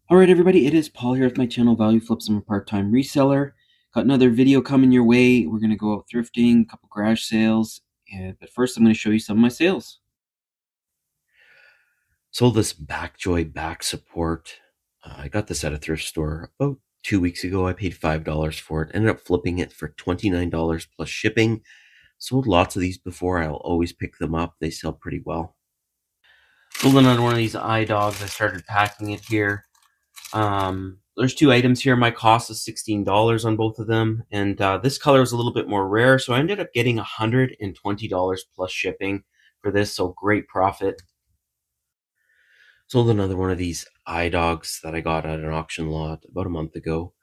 All right, everybody, it is Paul here with my channel, Value Flips. I'm a part-time reseller. Got another video coming your way. We're going to go out thrifting, a couple garage sales, but first I'm going to show you some of my sales. Sold this Backjoy back support. I got this at a thrift store about 2 weeks ago. I paid $5 for it. Ended up flipping it for $29 plus shipping. Sold lots of these before. I'll always pick them up. They sell pretty well. Sold another one of these eye dogs. I started packing it here. There's two items here. My cost is $16 on both of them. And this color is a little bit more rare. So I ended up getting $120 plus shipping for this. So great profit. Sold another one of these eye dogs that I got at an auction lot about a month ago.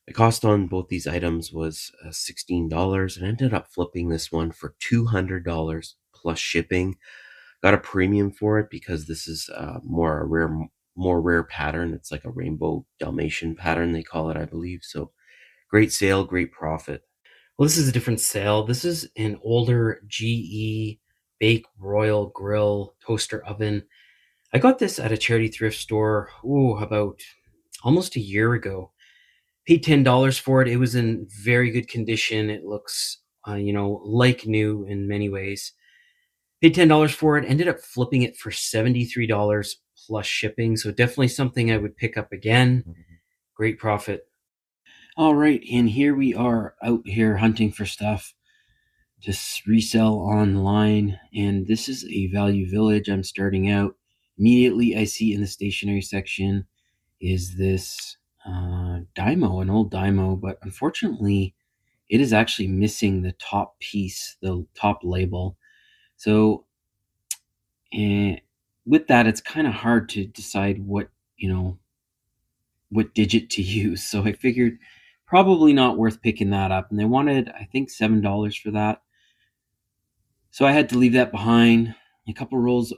The cost on both these items was $16 and ended up flipping this one for $200 plus shipping. Got a premium for it because this is more rare pattern. It's like a rainbow Dalmatian pattern, they call it, I believe. So great sale, great profit. Well, this is a different sale. This is an older GE Bake Royal Grill toaster oven. I got this at a charity thrift store, about almost a year ago. Paid $10 for it. It was in very good condition. It looks, like new in many ways. Paid $10 for it. Ended up flipping it for $73 plus shipping. So definitely something I would pick up again. Great profit. All right, and here we are out here hunting for stuff to resell online, and this is a Value Village. I'm starting out. Immediately I see in the stationery section is this Dymo, an old Dymo, but unfortunately it is actually missing the top piece, the top label. So with that, it's kind of hard to decide what digit to use. So I figured probably not worth picking that up, and they wanted, I think, $7 for that. So I had to leave that behind. A couple rows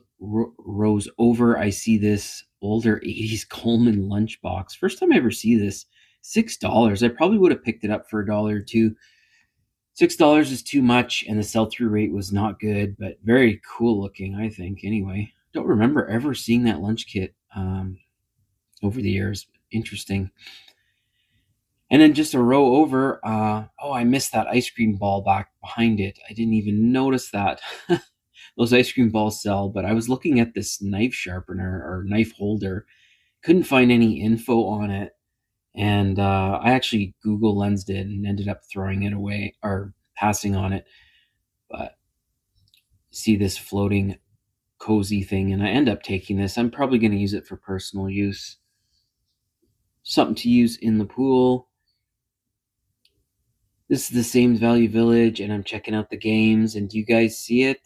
over, I see this older 80s Coleman lunchbox. First time I ever see this. $6. I probably would have picked it up for $1 or $2. $6 is too much, and the sell-through rate was not good, but very cool looking, I think. Anyway, don't remember ever seeing that lunch kit over the years. Interesting. And then just a row over, I missed that ice cream ball back behind it. I didn't even notice that. Those ice cream balls sell, but I was looking at this knife sharpener or knife holder, couldn't find any info on it. And I actually Google Lensed it and ended up throwing it away or passing on it. But see this floating cozy thing, and I end up taking this. I'm probably going to use it for personal use. Something to use in the pool. This is the same Value Village, and I'm checking out the games. And do you guys see it?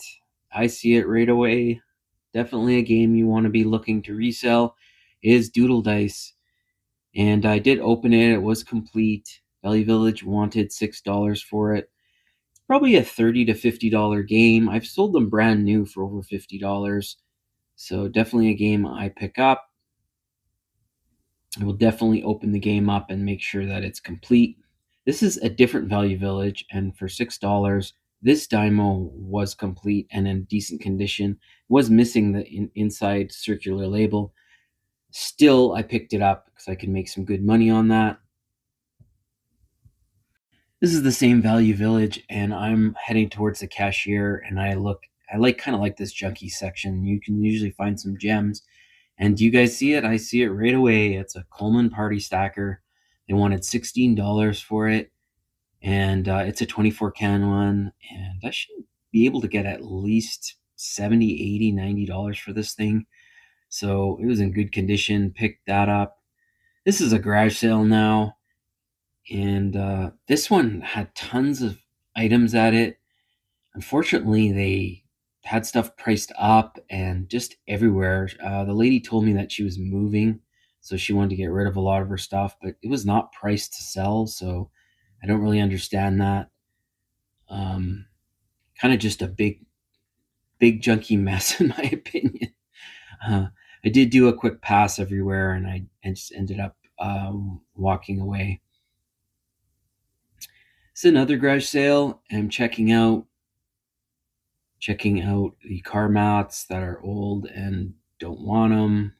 I see it right away. Definitely a game you want to be looking to resell is Doodle Dice. And I did open it. It was complete. Value Village wanted $6 for it. It's probably a $30 to $50 game. I've sold them brand new for over $50. So definitely a game I pick up. I will definitely open the game up and make sure that it's complete. This is a different Value Village, and for $6, this Dymo was complete and in decent condition. Was missing the inside circular label. Still, I picked it up because I could make some good money on that. This is the same Value Village, and I'm heading towards the cashier, and I kind of like this junkie section. You can usually find some gems. And do you guys see it? I see it right away. It's a Coleman Party Stacker. They wanted $16 for it, and it's a 24 can one. And I should be able to get at least $70, $80, $90 for this thing. So it was in good condition. Picked that up. This is a garage sale now, and this one had tons of items at it. Unfortunately, they had stuff priced up and just everywhere. The lady told me that she was moving, so she wanted to get rid of a lot of her stuff, but it was not priced to sell, so I don't really understand that. Um, Kind of just a big junky mess, in my opinion. Uh, I did do a quick pass everywhere, and I just ended up walking away. It's another garage sale. I'm checking out the car mats that are old and don't want them.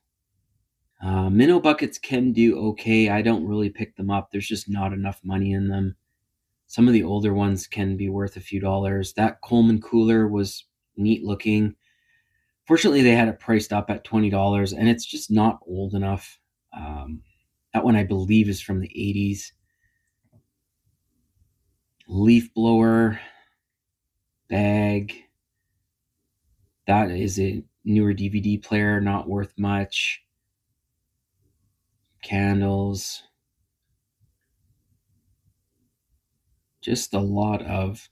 Minnow buckets can do okay. I don't really pick them up. There's just not enough money in them. Some of the older ones can be worth a few dollars. That Coleman cooler was neat looking. Fortunately, they had it priced up at $20, and it's just not old enough. That one, I believe, is from the 80s. Leaf blower bag. That is a newer DVD player, not worth much. Candles. Just a lot of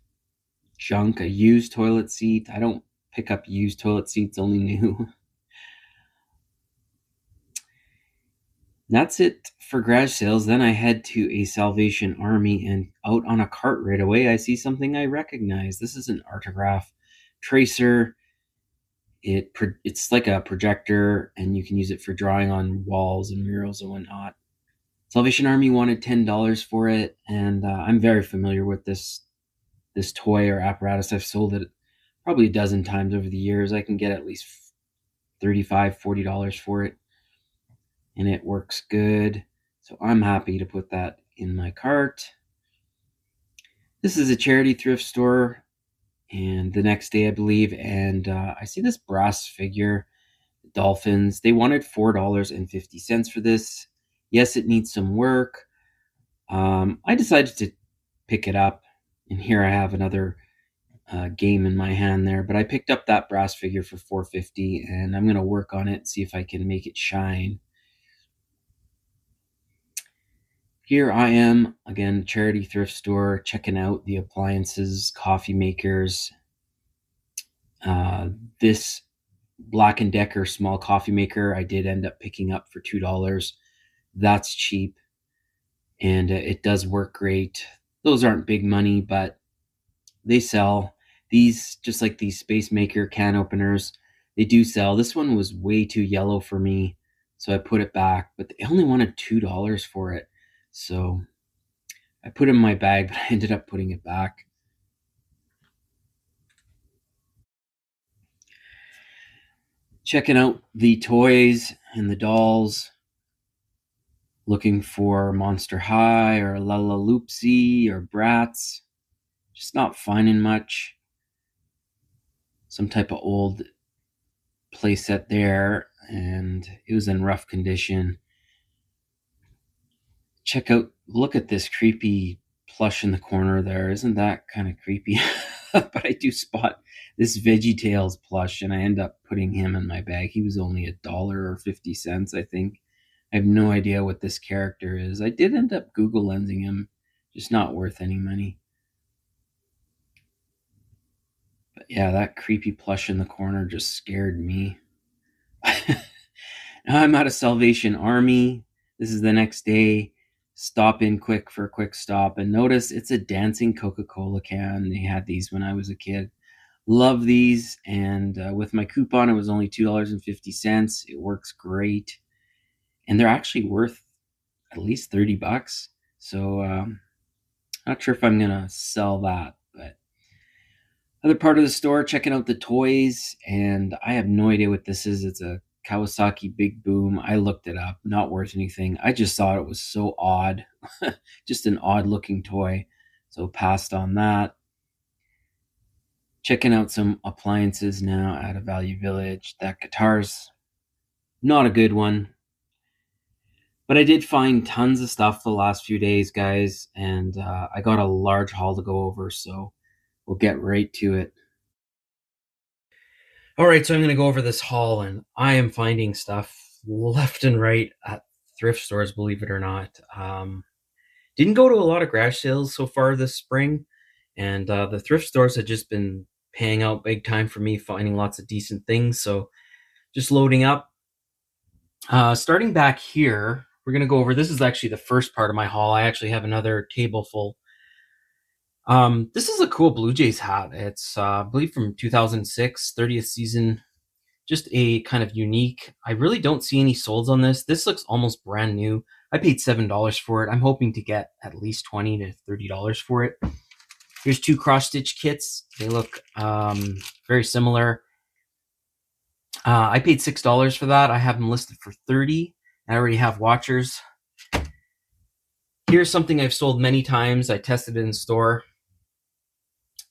junk. A used toilet seat. I don't pick up used toilet seats, only new. That's it for garage sales. Then I head to a Salvation Army, and out on a cart right away, I see something I recognize. This is an Artograph tracer. It's like a projector, and you can use it for drawing on walls and murals and whatnot. Salvation Army wanted $10 for it, and I'm very familiar with this toy or apparatus. I've sold it probably a dozen times over the years. I can get at least $35, $40 for it, and it works good. So I'm happy to put that in my cart. This is a charity thrift store, and the next day, I believe, and I see this brass figure, dolphins. They wanted $4.50 for this. Yes, it needs some work. I decided to pick it up, and here I have another game in my hand there. But I picked up that brass figure for $4.50, and I'm going to work on it, see if I can make it shine. Here I am, again, charity thrift store, checking out the appliances, coffee makers. This Black & Decker small coffee maker I did end up picking up for $2. That's cheap, and it does work great. Those aren't big money, but they sell. These, just like these Space Maker can openers, they do sell. This one was way too yellow for me, so I put it back, but they only wanted $2 for it. So I put it in my bag, but I ended up putting it back. Checking out the toys and the dolls, looking for Monster High or Lala Loopsy or Bratz. Just not finding much. Some type of old playset there, and it was in rough condition. Look at this creepy plush in the corner there. Isn't that kind of creepy? But I do spot this VeggieTales plush, and I end up putting him in my bag. He was only $1.50, I think. I have no idea what this character is. I did end up Google lensing him, just not worth any money. But yeah, that creepy plush in the corner just scared me. Now I'm at a Salvation Army. This is the next day. Stop in quick for a quick stop, and notice it's a dancing Coca-Cola can. They had these when I was a kid. Love these, and with my coupon, it was only $2.50. It works great, and they're actually worth at least $30. So not sure if I'm gonna sell that, but other part of the store, checking out the toys, and I have no idea what this is. It's a Kawasaki Big Boom. I looked it up, not worth anything. I just thought it was so odd, just an odd looking toy. So passed on that. Checking out some appliances now at a Value Village. That guitar's not a good one, but I did find tons of stuff the last few days, guys, and I got a large haul to go over, so we'll get right to it. All right, so I'm going to go over this haul, and I am finding stuff left and right at thrift stores, believe it or not. Didn't go to a lot of garage sales so far this spring, and the thrift stores have just been paying out big time for me, finding lots of decent things. So just loading up. Starting back here, we're going to go over, this is actually the first part of my haul. I actually have another table full. This is a cool Blue Jays hat. It's, I believe, from 2006, 30th season. Just a kind of unique. I really don't see any solds on this. This looks almost brand new. I paid $7 for it. I'm hoping to get at least $20 to $30 for it. Here's two cross-stitch kits. They look very similar. I paid $6 for that. I have them listed for $30, I already have watchers. Here's something I've sold many times. I tested it in store.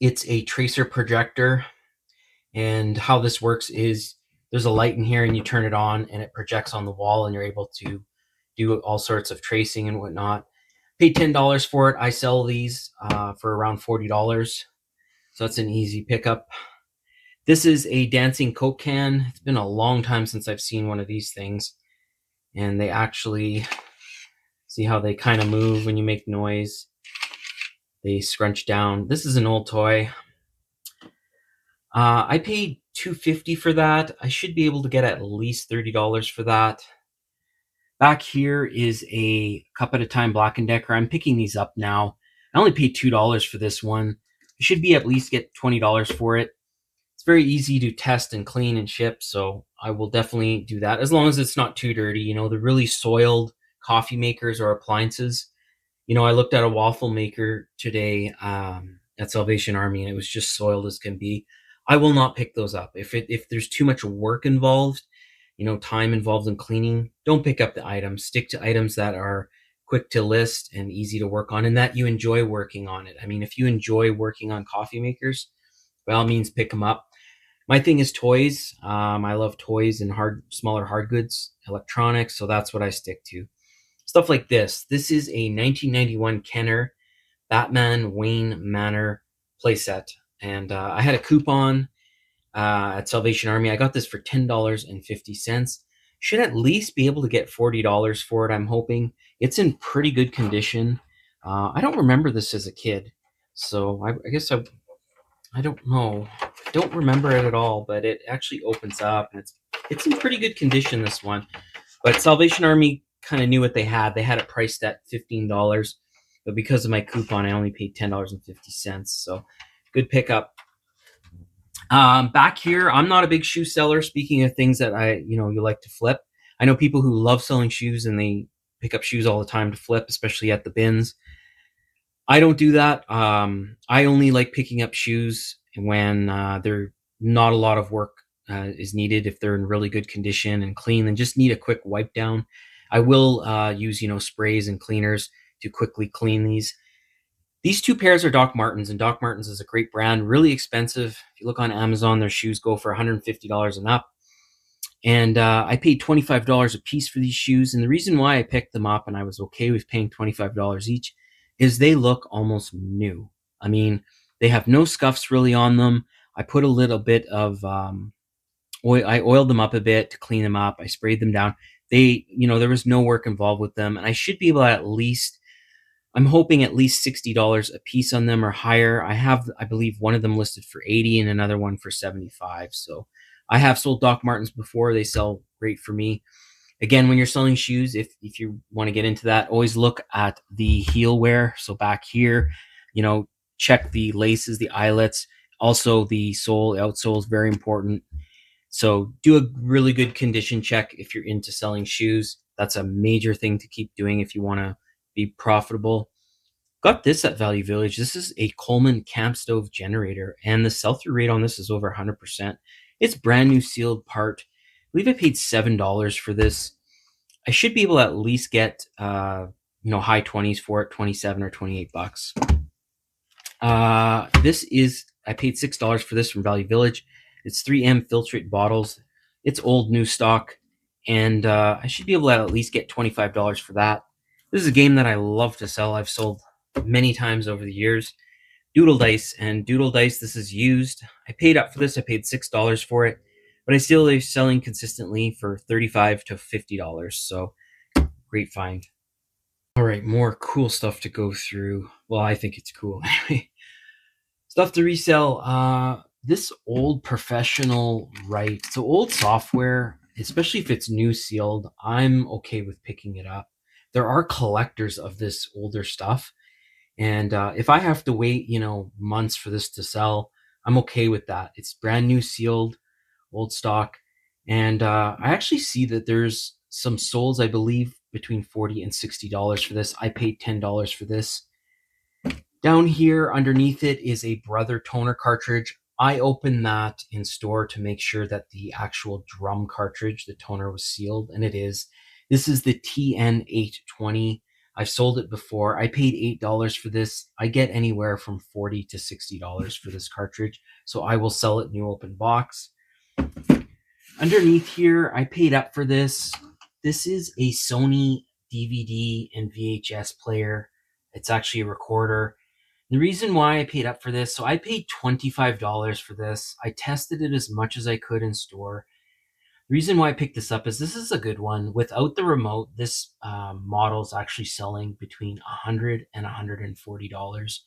It's a tracer projector. And how this works is there's a light in here and you turn it on and it projects on the wall and you're able to do all sorts of tracing and whatnot. Paid $10 for it. I sell these for around $40. So that's an easy pickup. This is a dancing Coke can. It's been a long time since I've seen one of these things. And they actually, see how they kind of move when you make noise. They scrunch down. This is an old toy. I paid $2.50 for that. I should be able to get at least $30 for that. Back here is a cup at a time Black & Decker. I'm picking these up now. I only paid $2 for this one. I should be at least get $20 for it. It's very easy to test and clean and ship, so I will definitely do that as long as it's not too dirty. You know, the really soiled coffee makers or appliances. You know, I looked at a waffle maker today at Salvation Army, and it was just soiled as can be. I will not pick those up. If there's too much work involved, you know, time involved in cleaning, don't pick up the items. Stick to items that are quick to list and easy to work on, and that you enjoy working on it. I mean, if you enjoy working on coffee makers, by all means, pick them up. My thing is toys. I love toys and smaller hard goods, electronics, so that's what I stick to. Stuff like this. This is a 1991 Kenner Batman Wayne Manor playset, and I had a coupon at Salvation Army. I got this for $10.50. Should at least be able to get $40 for it, I'm hoping. It's in pretty good condition. I don't remember this as a kid, so I guess I don't know. I don't remember it at all, but it actually opens up, and it's in pretty good condition, this one. But Salvation Army kind of knew what they had. They had it priced at $15, but because of my coupon, I only paid $10.50. So good pickup. Back here, I'm not a big shoe seller. Speaking of things that you like to flip, I know people who love selling shoes and they pick up shoes all the time to flip, especially at the bins. I don't do that. I only like picking up shoes when they're not a lot of work is needed. If they're in really good condition and clean and just need a quick wipe down, I will use sprays and cleaners to quickly clean these. These two pairs are Doc Martens, and Doc Martens is a great brand, really expensive. If you look on Amazon, their shoes go for $150 and up. And I paid $25 a piece for these shoes. And the reason why I picked them up and I was okay with paying $25 each is they look almost new. I mean, they have no scuffs really on them. I put a little bit of oil. I oiled them up a bit to clean them up. I sprayed them down. There was no work involved with them. And I should be able to I'm hoping at least $60 a piece on them or higher. I believe one of them listed for 80 and another one for 75. So I have sold Doc Martens before. They sell great for me. Again, when you're selling shoes, if you want to get into that, always look at the heel wear. So back here, check the laces, the eyelets, also the sole, outsole is very important. So do a really good condition check if you're into selling shoes. That's a major thing to keep doing if you want to be profitable. Got this at Value Village. This is a Coleman camp stove generator, and the sell-through rate on this is over 100%. It's brand new sealed part. I believe I paid $7 for this. I should be able to at least get high 20s for it, 27 or 28 bucks. I paid $6 for this from Value Village. It's 3M filtrate bottles. It's old new stock, and I should be able to at least get $25 for that. This is a game that I love to sell. I've sold many times over the years. Doodle Dice, this is used. I paid up for this. I paid $6 for it, but I still is selling consistently for $35 to $50. So great find. All right, more cool stuff to go through. Well, I think it's cool anyway. Stuff to resell. This old professional so old software, especially if it's new sealed, I'm okay with picking it up. There are collectors of this older stuff. And if I have to wait, months for this to sell, I'm okay with that. It's brand new sealed, old stock. And I actually see that there's some soles, I believe, between $40 and $60 for this. I paid $10 for this. Down here underneath it is a Brother toner cartridge. I opened that in store to make sure that the actual drum cartridge, the toner, was sealed, and it is. This is the TN820. I've sold it before. I paid $8 for this. I get anywhere from $40 to $60 for this cartridge, so I will sell it new open box. Underneath here, I paid up for this. This is a Sony DVD and VHS player. It's actually a recorder. The reason why I paid up for this, so I paid $25 for this. I tested it as much as I could in store. The reason why I picked this up is this is a good one. Without the remote, this model is actually selling between $100 and $140.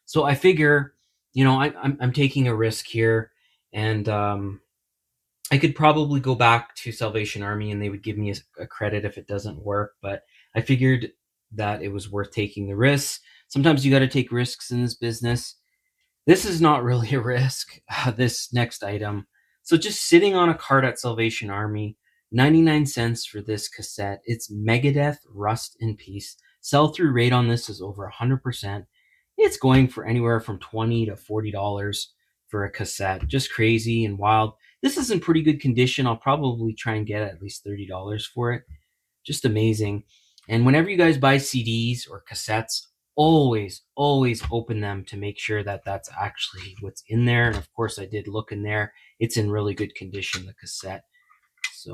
So I figure, I'm taking a risk here, and I could probably go back to Salvation Army and they would give me a credit if it doesn't work. But I figured that it was worth taking the risks. Sometimes you got to take risks in this business. This is not really a risk, this next item. So just sitting on a cart at Salvation Army, 99 cents for this cassette. It's Megadeth Rust in Peace. Sell through rate on this is over 100%. It's going for anywhere from $20 to $40 for a cassette. Just crazy and wild. This is in pretty good condition. I'll probably try and get at least $30 for it. Just amazing. And whenever you guys buy CDs or cassettes, always open them to make sure that that's actually what's in there. And of course, I did look in there. It's in really good condition, the cassette. So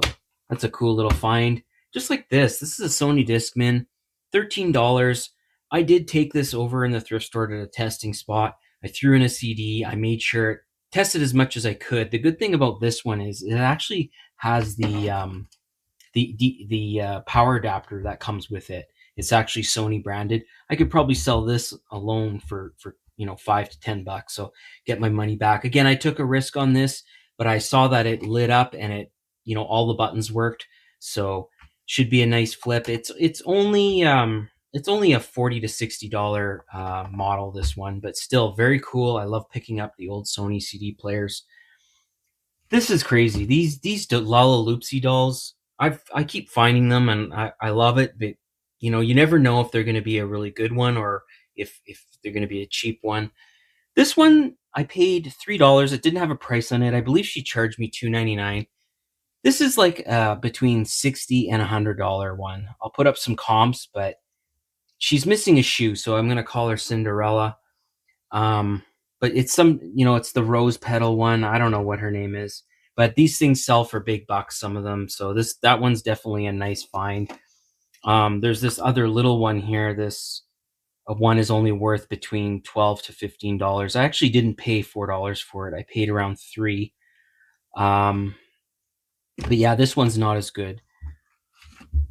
that's a cool little find. Just like this. This is a Sony Discman, $13. I did take this over in the thrift store to a testing spot. I threw in a CD. I made sure it tested as much as I could. The good thing about this one is it actually has the power adapter that comes with it. It's actually Sony branded. I could probably sell this alone for $5 to $10. So get my money back. Again, I took a risk on this, but I saw that it lit up and it all the buttons worked. So should be a nice flip. It's only a $40 to $60 model, this one, but still very cool. I love picking up the old Sony CD players. This is crazy. These Lala Loopsy dolls, I keep finding them and I love it, but you never know if they're going to be a really good one or if they're going to be a cheap one. This one I paid $3. It didn't have a price on it. I believe she charged me $2.99. This is like between $60 and $100 one. I'll put up some comps, but she's missing a shoe, so I'm going to call her Cinderella. But it's it's the rose petal one. I don't know what her name is, but these things sell for big bucks, some of them. So that one's definitely a nice find. There's this other little one here. This one is only worth between $12 to $15. I actually didn't pay $4 for it. I paid around $3. But yeah, this one's not as good.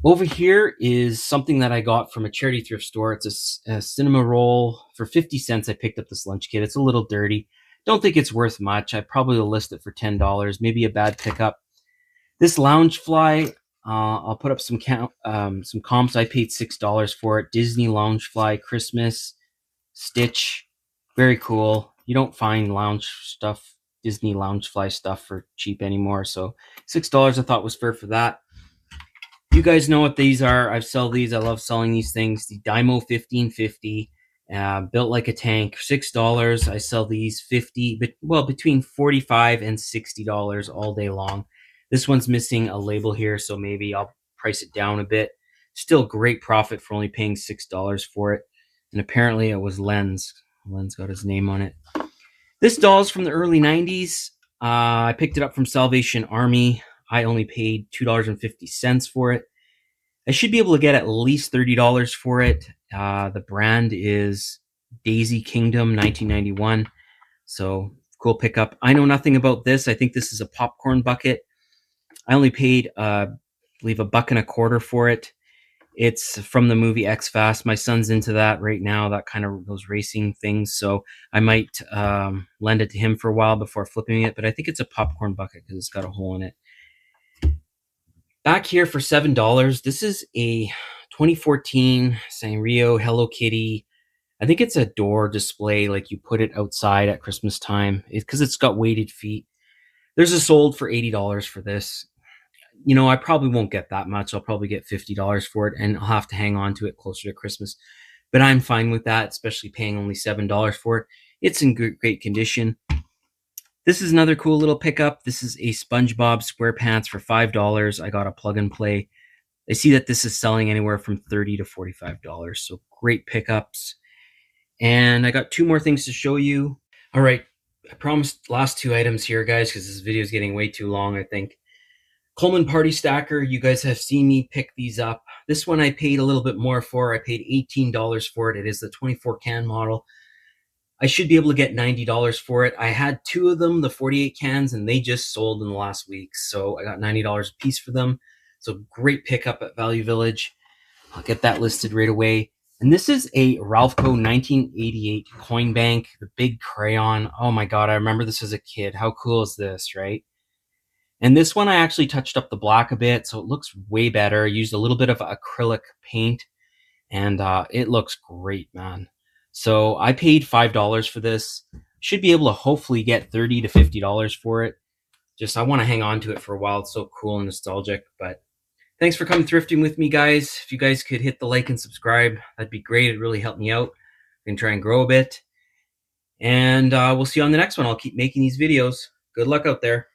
Over here is something that I got from a charity thrift store. It's a cinema roll for 50 cents. I picked up this lunch kit. It's a little dirty. Don't think it's worth much. I probably will list it for $10. Maybe a bad pickup. This lounge fly, I'll put up some comps. I paid $6 for it. Disney lounge fly, Christmas, Stitch. Very cool. You don't find lounge stuff, Disney lounge fly stuff for cheap anymore. So $6 I thought was fair for that. You guys know what these are. I've sold these. I love selling these things. The Dymo 1550, built like a tank, $6. I sell these between $45 and $60 all day long. This one's missing a label here, so maybe I'll price it down a bit. Still great profit for only paying $6 for it. And apparently it was Len's. Len's got his name on it. This doll's from the early 90s. I picked it up from Salvation Army. I only paid $2.50 for it. I should be able to get at least $30 for it. The brand is Daisy Kingdom 1991. So cool pickup. I know nothing about this. I think this is a popcorn bucket. I only paid, I believe, $1.25 for it. It's from the movie X Fast. My son's into that right now, that kind of those racing things. So I might lend it to him for a while before flipping it. But I think it's a popcorn bucket because it's got a hole in it. Back here for $7, this is a 2014 Sanrio Hello Kitty. I think it's a door display, like you put it outside at Christmas time because it's got weighted feet. There's a sold for $80 for this. I probably won't get that much. I'll probably get $50 for it, and I'll have to hang on to it closer to Christmas. But I'm fine with that, especially paying only $7 for it. It's in great condition. This is another cool little pickup. This is a SpongeBob SquarePants for $5. I got a plug and play. I see that this is selling anywhere from $30 to $45. So great pickups. And I got two more things to show you. All right. I promised last two items here, guys, because this video is getting way too long, I think. Coleman Party Stacker, you guys have seen me pick these up. This one I paid a little bit more for. I paid $18 for it. It is the 24 can model. I should be able to get $90 for it. I had two of them, the 48 cans, and they just sold in the last week. So I got $90 a piece for them. So great pickup at Value Village. I'll get that listed right away. And this is a Ralphco 1988 coin bank, the big crayon. Oh my God, I remember this as a kid. How cool is this, right? And this one I actually touched up the black a bit, so it looks way better. I used a little bit of acrylic paint, and it looks great, man. So I paid $5 for this. Should be able to hopefully get $30 to $50 for it. Just I want to hang on to it for a while. It's so cool and nostalgic. But thanks for coming thrifting with me, guys. If you guys could hit the like and subscribe, that'd be great. It'd really help me out. I can try and grow a bit. And we'll see you on the next one. I'll keep making these videos. Good luck out there.